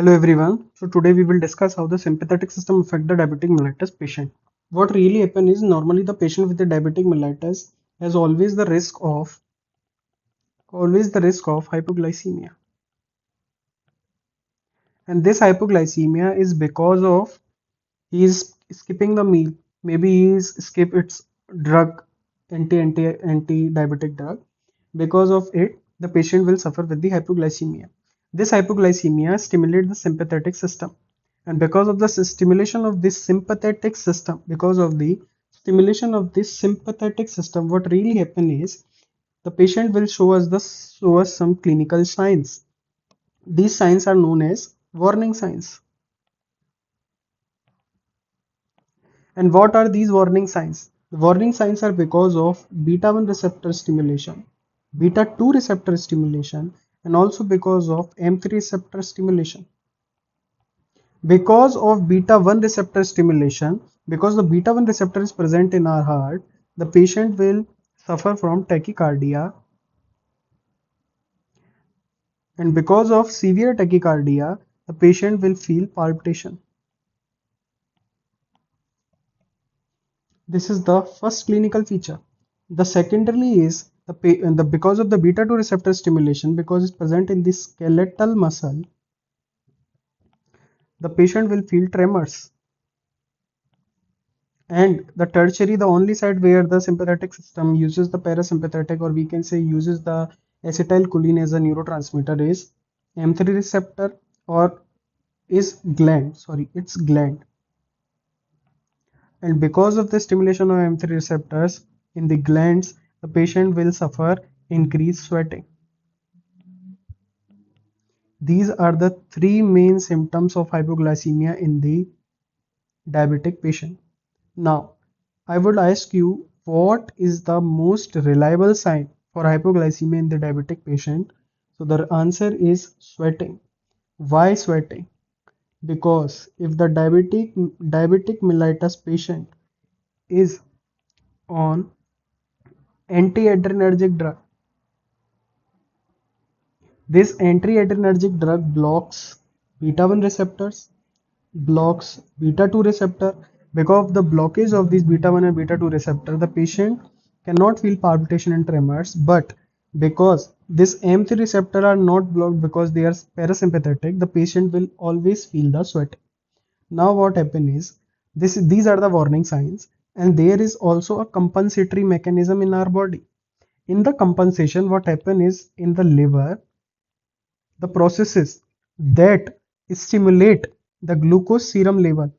Hello everyone. So today we will discuss how the sympathetic system affect the diabetic mellitus patient. What really happens is normally the patient with the diabetic mellitus has always the risk of hypoglycemia. And this hypoglycemia is because of he is skipping the meal. Maybe he is skip its drug anti-diabetic drug. Because of it, the patient will suffer with the hypoglycemia. This hypoglycemia stimulates the sympathetic system. And because of the stimulation of this sympathetic system, what really happens is the patient will show us some clinical signs. These signs are known as warning signs. And what are these warning signs? The warning signs are because of beta 1 receptor stimulation, beta 2 receptor stimulation, and also because of M3 receptor stimulation. Because of beta 1 receptor stimulation, because the beta 1 receptor is present in our heart, the patient will suffer from tachycardia. And because of severe tachycardia, the patient will feel palpitation. This is the first clinical feature. The secondary is because of the beta 2 receptor stimulation, because it's present in the skeletal muscle, the patient will feel tremors. And the tertiary, the only side where the sympathetic system uses the parasympathetic, or we can say uses the acetylcholine as a neurotransmitter, is M3 receptor, or it's gland. And because of the stimulation of M3 receptors in the glands, the patient will suffer increased sweating. These are the three main symptoms of hypoglycemia in the diabetic patient. Now, I would ask you, what is the most reliable sign for hypoglycemia in the diabetic patient? So the answer is sweating. Why sweating? Because if the diabetic mellitus patient is on anti-adrenergic drug, this anti-adrenergic drug blocks beta 1 receptors, blocks beta 2 receptor. Because of the blockage of these beta 1 and beta 2 receptor, the patient cannot feel palpitation and tremors. But because this M3 receptor are not blocked, because they are parasympathetic, the patient will always feel the sweat. Now what happens is, these are the warning signs, and there is also a compensatory mechanism in our body. In the compensation, what happens is, in the liver, the processes that stimulate the glucose serum level,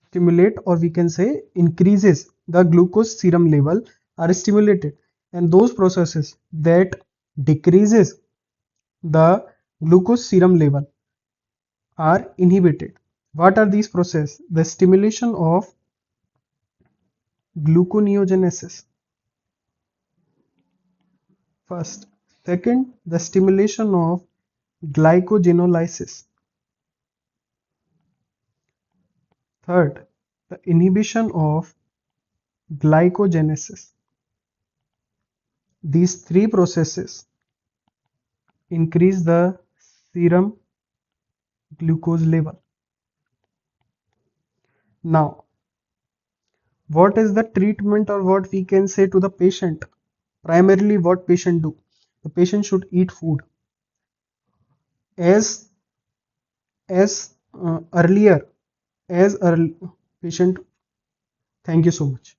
stimulate, or we can say increases the glucose serum level, are stimulated, and those processes that decreases the glucose serum level are inhibited. What are these processes? The stimulation of gluconeogenesis first. Second, the stimulation of glycogenolysis. Third, the inhibition of glycogenesis. These three processes increase the serum glucose level. Now, what is the treatment, or what we can say to the patient? Primarily, what patient do? The patient should eat food as as earlier as early patient. Thank you so much.